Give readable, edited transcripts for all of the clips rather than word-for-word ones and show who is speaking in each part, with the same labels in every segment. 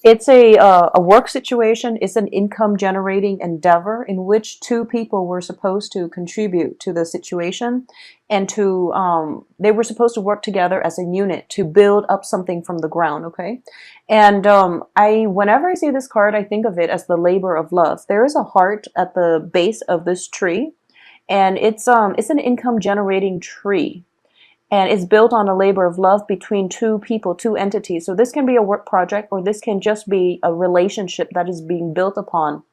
Speaker 1: It's a work situation. It's an income generating endeavor in which two people were supposed to contribute to the situation, and to they were supposed to work together as a unit to build up something from the ground. Okay, and I whenever I see this card, I think of it as the labor of love. There is a heart at the base of this tree, and it's an income generating tree, and it's built on a labor of love between two people, two entities. So this can be a work project, or this can just be a relationship that is being built upon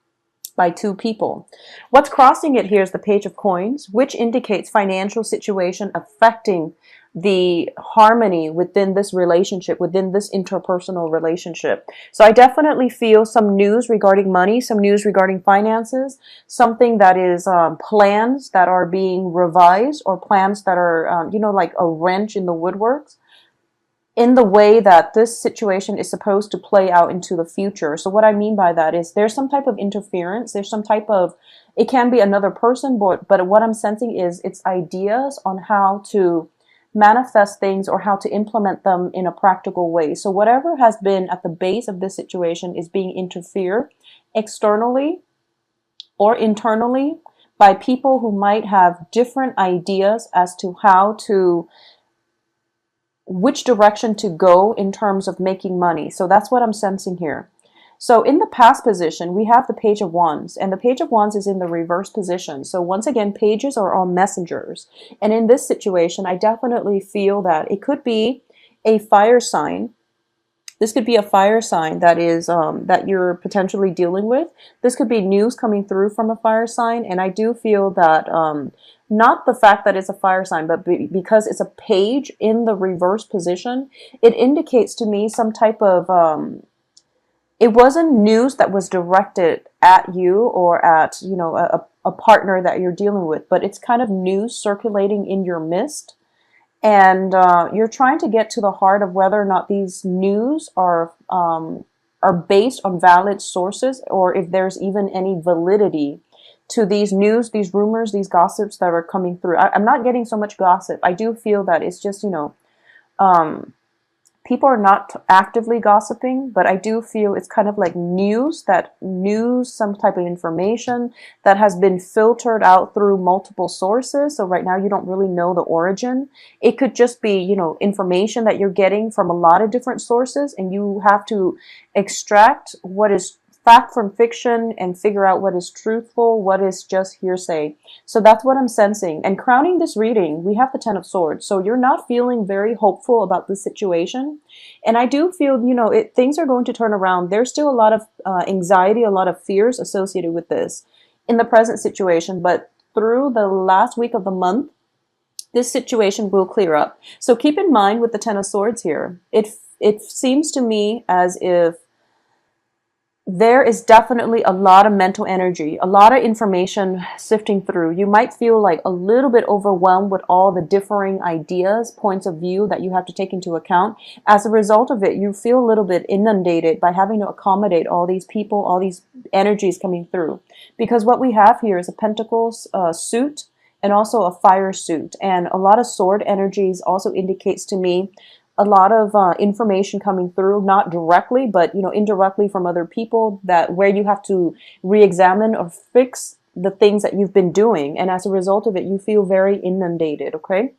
Speaker 1: by two people. What's crossing it here is the Page of Coins, which indicates financial situation affecting the harmony within this relationship, within this interpersonal relationship. So I definitely feel some news regarding money, some news regarding finances, something that is plans that are being revised, or plans that are, like a wrench in the woodworks, in the way that this situation is supposed to play out into the future. So what I mean by that is there's some type of interference, there's some type of, it can be another person, but what I'm sensing is it's ideas on how to manifest things or how to implement them in a practical way. So whatever has been at the base of this situation is being interfered externally or internally by people who might have different ideas as to how to, which direction to go in terms of making money. So that's what I'm sensing here. So in the past position, we have the Page of Wands, and the Page of Wands is in the reverse position. So once again, pages are all messengers. And in this situation, I definitely feel that it could be a fire sign. This could be a fire sign that is that you're potentially dealing with. This could be news coming through from a fire sign, and I do feel that not the fact that it's a fire sign, but because it's a page in the reverse position, it indicates to me some type of it wasn't news that was directed at you or at, a partner that you're dealing with, but it's kind of news circulating in your midst, and you're trying to get to the heart of whether or not these news are based on valid sources, or if there's even any validity to these news, these rumors, these gossips that are coming through. I'm not getting so much gossip. I do feel that it's just, um, people are not actively gossiping, but I do feel it's kind of like news, some type of information that has been filtered out through multiple sources. So right now you don't really know the origin. It could just be, information that you're getting from a lot of different sources, and you have to extract what is fact from fiction and figure out what is truthful, what is just hearsay. So that's what I'm sensing. And crowning this reading, we have the Ten of Swords. So you're not feeling very hopeful about this situation. And I do feel, things are going to turn around. There's still a lot of anxiety, a lot of fears associated with this in the present situation. But through the last week of the month, this situation will clear up. So keep in mind with the Ten of Swords here, it seems to me as if there is definitely a lot of mental energy, a lot of information sifting through. You might feel like a little bit overwhelmed with all the differing ideas, points of view that you have to take into account. As a result of it, you feel a little bit inundated by having to accommodate all these people, all these energies coming through. Because what we have here is a Pentacles suit and also a fire suit. And a lot of sword energies also indicates to me a lot of information coming through, not directly, but indirectly from other people, that where you have to re-examine or fix the things that you've been doing, and as a result of it, you feel very inundated. Okay.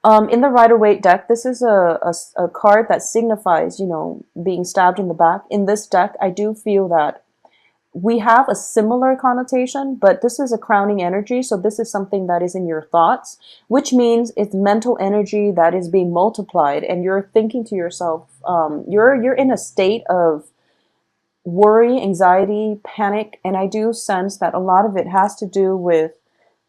Speaker 1: In the Rider-Waite deck, this is a card that signifies, being stabbed in the back. In this deck, I do feel that we have a similar connotation, but this is a crowning energy. So this is something that is in your thoughts, which means it's mental energy that is being multiplied, and you're thinking to yourself, you're in a state of worry, anxiety, panic, and I do sense that a lot of it has to do with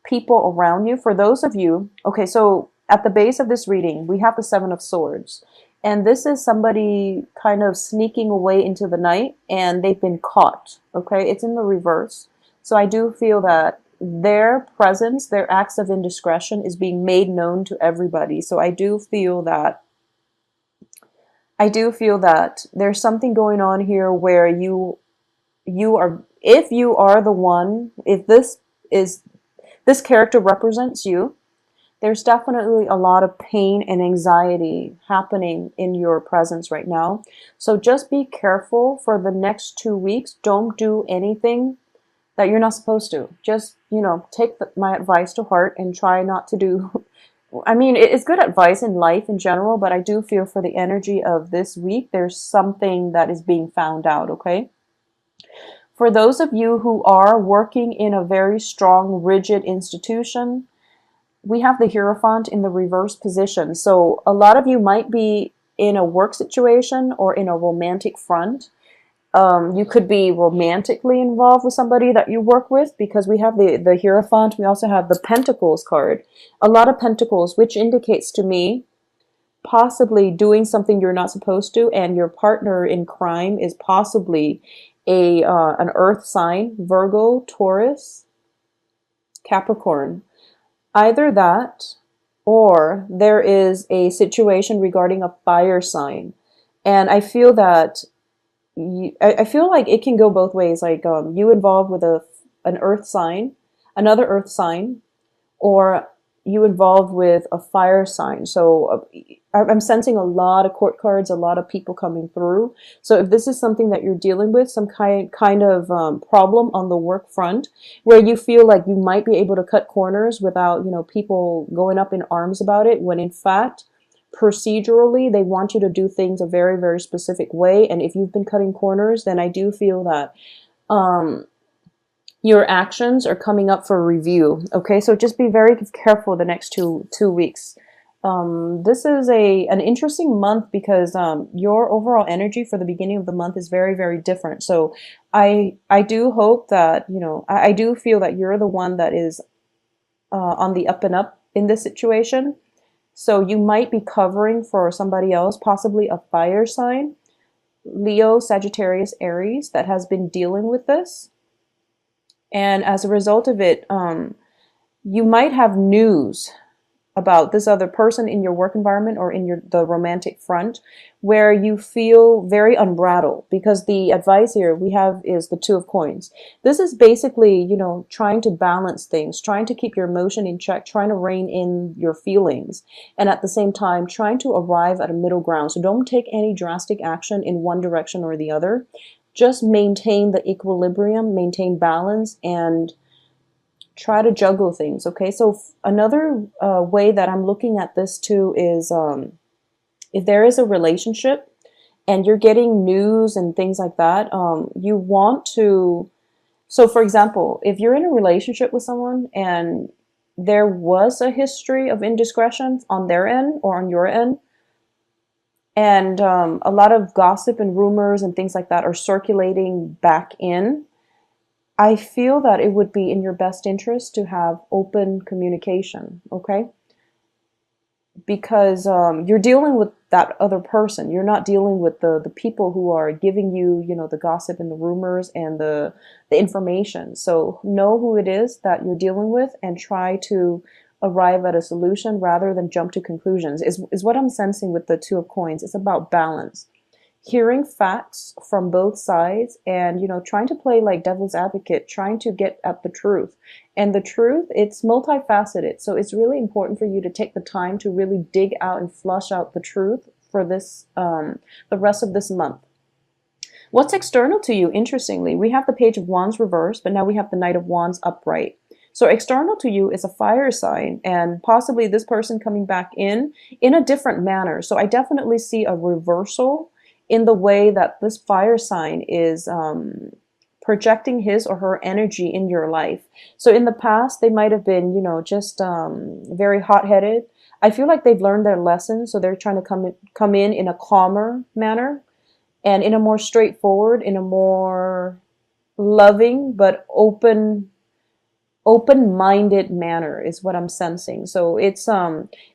Speaker 1: people around you. For those of you, okay, so at the base of this reading, we have the Seven of Swords. And this is somebody kind of sneaking away into the night, and they've been caught. Okay, it's in the reverse. So I do feel that their presence, their acts of indiscretion is being made known to everybody. So I do feel that there's something going on here where you are, if you are the one, if this character represents you, There's definitely a lot of pain and anxiety happening in your presence right now. So just be careful for the next 2 weeks. Don't do anything that you're not supposed to. Just, take my advice to heart and try not to do. I mean, it's good advice in life in general, but I do feel for the energy of this week, there's something that is being found out, okay? For those of you who are working in a very strong, rigid institution, we have the Hierophant in the reverse position. So a lot of you might be in a work situation or in a romantic front. You could be romantically involved with somebody that you work with, because we have the Hierophant. We also have the Pentacles card. A lot of Pentacles, which indicates to me possibly doing something you're not supposed to, and your partner in crime is possibly an earth sign, Virgo, Taurus, Capricorn. Either that, or there is a situation regarding a fire sign. And I feel that I feel like it can go both ways. Like you involved with an earth sign, another earth sign, or you involved with a fire sign. So I'm sensing a lot of court cards, a lot of people coming through. So if this is something that you're dealing with, some kind of problem on the work front, where you feel like you might be able to cut corners without, people going up in arms about it, when in fact, procedurally, they want you to do things a very, very specific way. And if you've been cutting corners, then I do feel that your actions are coming up for review. Okay, so just be very careful the next two weeks. This is an interesting month because your overall energy for the beginning of the month is very, very different. So I do hope that, I do feel that you're the one that is on the up and up in this situation. So you might be covering for somebody else, possibly a fire sign, Leo, Sagittarius, Aries, that has been dealing with this. And as a result of it, you might have news about this other person in your work environment or in the romantic front, where you feel very unbridled, because the advice here we have is the Two of Coins. This is basically, trying to balance things, trying to keep your emotion in check, trying to rein in your feelings, and at the same time trying to arrive at a middle ground. So don't take any drastic action in one direction or the other. Just maintain the equilibrium, maintain balance, and try to juggle things. Okay, so another way that I'm looking at this too is if there is a relationship and you're getting news and things like that, you want to, so for example, if you're in a relationship with someone and there was a history of indiscretion on their end or on your end, and a lot of gossip and rumors and things like that are circulating back in, I feel that it would be in your best interest to have open communication, okay? Because you're dealing with that other person. You're not dealing with the people who are giving you, the gossip and the rumors and the information. So know who it is that you're dealing with and try to arrive at a solution rather than jump to conclusions, is what I'm sensing with the Two of Coins. It's about balance. Hearing facts from both sides and, trying to play like devil's advocate, trying to get at the truth. And the truth, it's multifaceted. So it's really important for you to take the time to really dig out and flush out the truth for this, the rest of this month. What's external to you? Interestingly, we have the Page of Wands reversed, but now we have the Knight of Wands upright. So external to you is a fire sign, and possibly this person coming back in a different manner. So I definitely see a reversal in the way that this fire sign is projecting his or her energy in your life. So in the past, they might have been, just very hot-headed. I feel like they've learned their lesson, so they're trying to come in a calmer manner and in a more straightforward, in a more loving but open-minded manner is what I'm sensing. So it's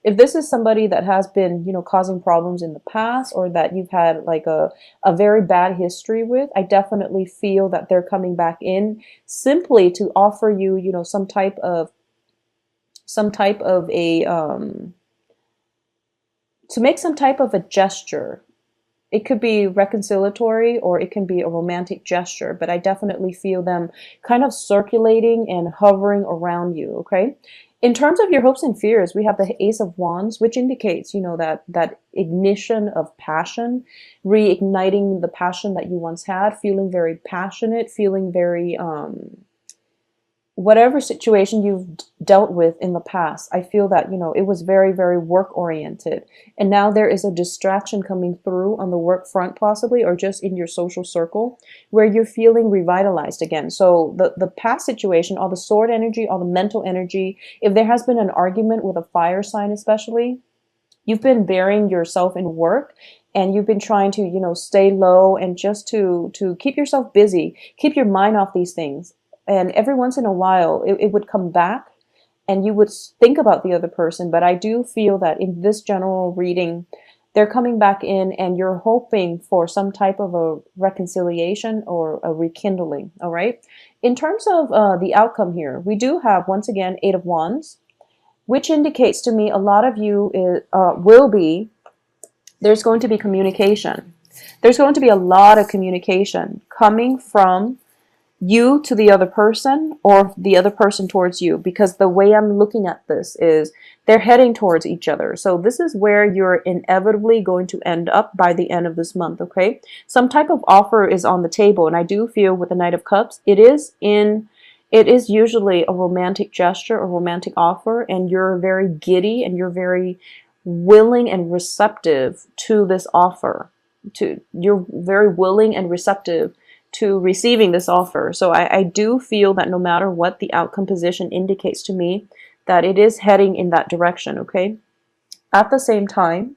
Speaker 1: if this is somebody that has been, causing problems in the past, or that you've had like a very bad history with, I definitely feel that they're coming back in simply to offer you, some type of a to make some type of a gesture. It could be reconciliatory or it can be a romantic gesture, but I definitely feel them kind of circulating and hovering around you, okay? In terms of your hopes and fears, we have the Ace of Wands, which indicates, that ignition of passion, reigniting the passion that you once had, feeling very passionate, feeling very whatever situation you've dealt with in the past. I feel that, it was very, very work oriented. And now there is a distraction coming through on the work front, possibly, or just in your social circle, where you're feeling revitalized again. So the past situation, all the sword energy, all the mental energy, if there has been an argument with a fire sign, especially, you've been burying yourself in work, and you've been trying to, stay low and just to keep yourself busy, keep your mind off these things. And every once in a while, it would come back and you would think about the other person. But I do feel that in this general reading, they're coming back in and you're hoping for some type of a reconciliation or a rekindling. All right. In terms of the outcome here, we do have, once again, Eight of Wands, which indicates to me a lot of you there's going to be communication. There's going to be a lot of communication coming from you to the other person, or the other person towards you, because the way I'm looking at this is they're heading towards each other. So this is where you're inevitably going to end up by the end of this month. Okay, some type of offer is on the table, and I do feel with the Knight of Cups, it is usually a romantic gesture, a romantic offer, and you're very giddy and you're very willing and receptive to this offer. You're very willing and receptive to receiving this offer. So I do feel that no matter what the outcome position indicates to me, that it is heading in that direction, okay? At the same time,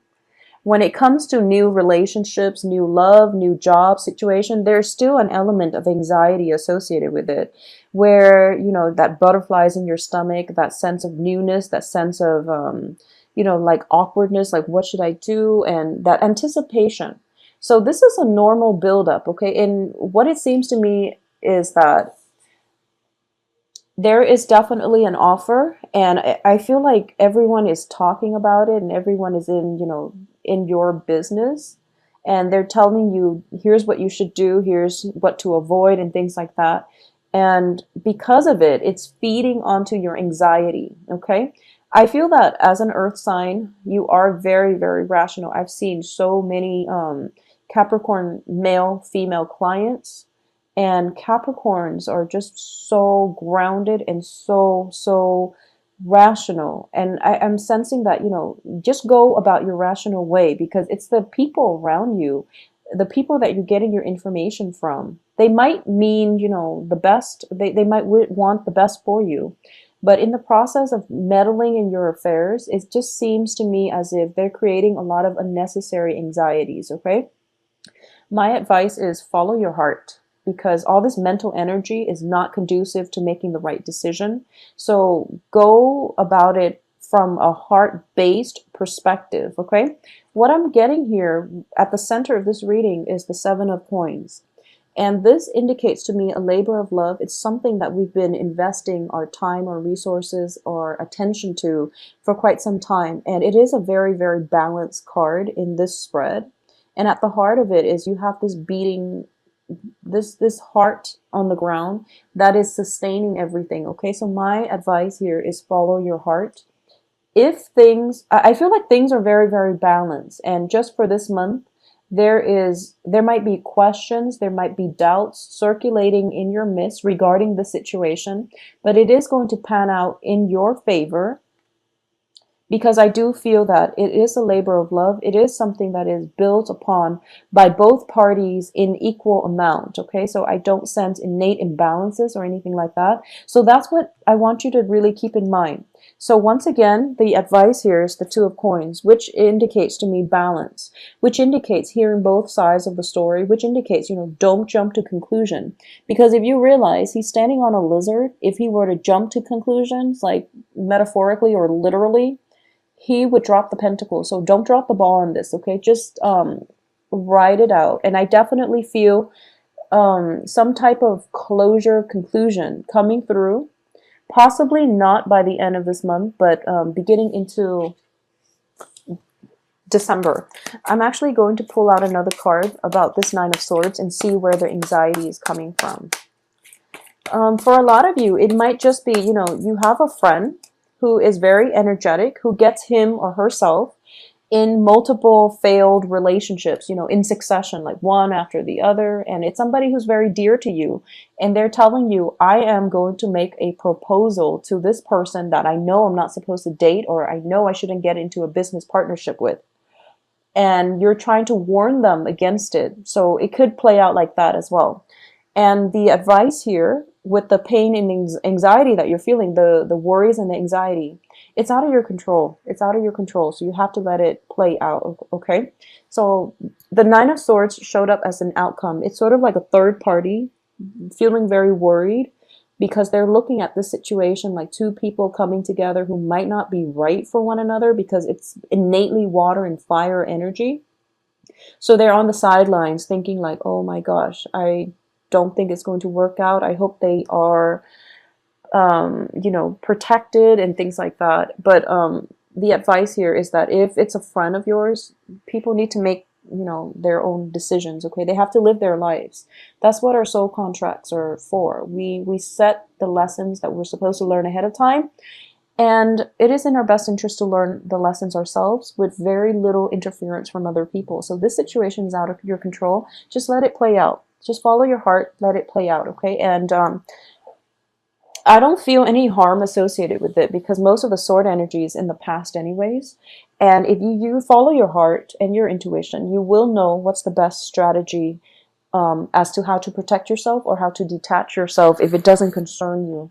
Speaker 1: when it comes to new relationships, new love, new job situation, there's still an element of anxiety associated with it, where, that butterflies in your stomach, that sense of newness, that sense of, like awkwardness, like what should I do? And that anticipation. So this is a normal buildup, okay? And what it seems to me is that there is definitely an offer, and I feel like everyone is talking about it, and everyone is in your business, and they're telling you, here's what you should do, here's what to avoid, and things like that. And because of it, it's feeding onto your anxiety, okay? I feel that as an earth sign, you are very, very rational. I've seen so many Capricorn male, female clients, and Capricorns are just so grounded and so rational. And I'm sensing that, just go about your rational way, because it's the people around you, the people that you're getting your information from. They might mean, the best, they might want the best for you. But in the process of meddling in your affairs, it just seems to me as if they're creating a lot of unnecessary anxieties, okay? My advice is follow your heart, because all this mental energy is not conducive to making the right decision. So go about it from a heart-based perspective, okay? What I'm getting here at the center of this reading is the Seven of Coins. And this indicates to me a labor of love. It's something that we've been investing our time or resources or attention to for quite some time. And it is a very, very balanced card in this spread. And at the heart of it is you have this beating, this heart on the ground that is sustaining everything. Okay, so my advice here is follow your heart. I feel like things are very, very balanced. And just for this month, there might be questions, there might be doubts circulating in your midst regarding the situation, but it is going to pan out in your favor, because I do feel that it is a labor of love. It is something that is built upon by both parties in equal amount, okay? So I don't sense innate imbalances or anything like that. So that's what I want you to really keep in mind. So once again, the advice here is the Two of Coins, which indicates to me balance, which indicates hearing both sides of the story, which indicates, don't jump to conclusion. Because if you realize he's standing on a lizard, if he were to jump to conclusions, like metaphorically or literally, he would drop the pentacle. So don't drop the ball on this, okay? Just ride it out. And I definitely feel some type of closure, conclusion coming through. Possibly not by the end of this month, but beginning into December. I'm actually going to pull out another card about this Nine of Swords and see where the anxiety is coming from. For a lot of you, it might just be, you have a friend who is very energetic, who gets him or herself in multiple failed relationships, in succession, like one after the other. And it's somebody who's very dear to you. And they're telling you, I am going to make a proposal to this person that I know I'm not supposed to date, or I know I shouldn't get into a business partnership with. And you're trying to warn them against it. So it could play out like that as well. And the advice here, with the pain and anxiety that you're feeling, the worries and the anxiety, it's out of your control. It's out of your control. So you have to let it play out. Okay. So the Nine of Swords showed up as an outcome. It's sort of like a third party feeling very worried because they're looking at this situation like two people coming together who might not be right for one another because it's innately water and fire energy. So they're on the sidelines thinking like, oh my gosh, I don't think it's going to work out. I hope they are, protected and things like that. But the advice here is that if it's a friend of yours, people need to make, their own decisions. Okay, they have to live their lives. That's what our soul contracts are for. We set the lessons that we're supposed to learn ahead of time. And it is in our best interest to learn the lessons ourselves with very little interference from other people. So this situation is out of your control. Just let it play out. Just follow your heart, let it play out, okay? And I don't feel any harm associated with it because most of the sword energy is in the past anyways. And if you follow your heart and your intuition, you will know what's the best strategy as to how to protect yourself or how to detach yourself if it doesn't concern you.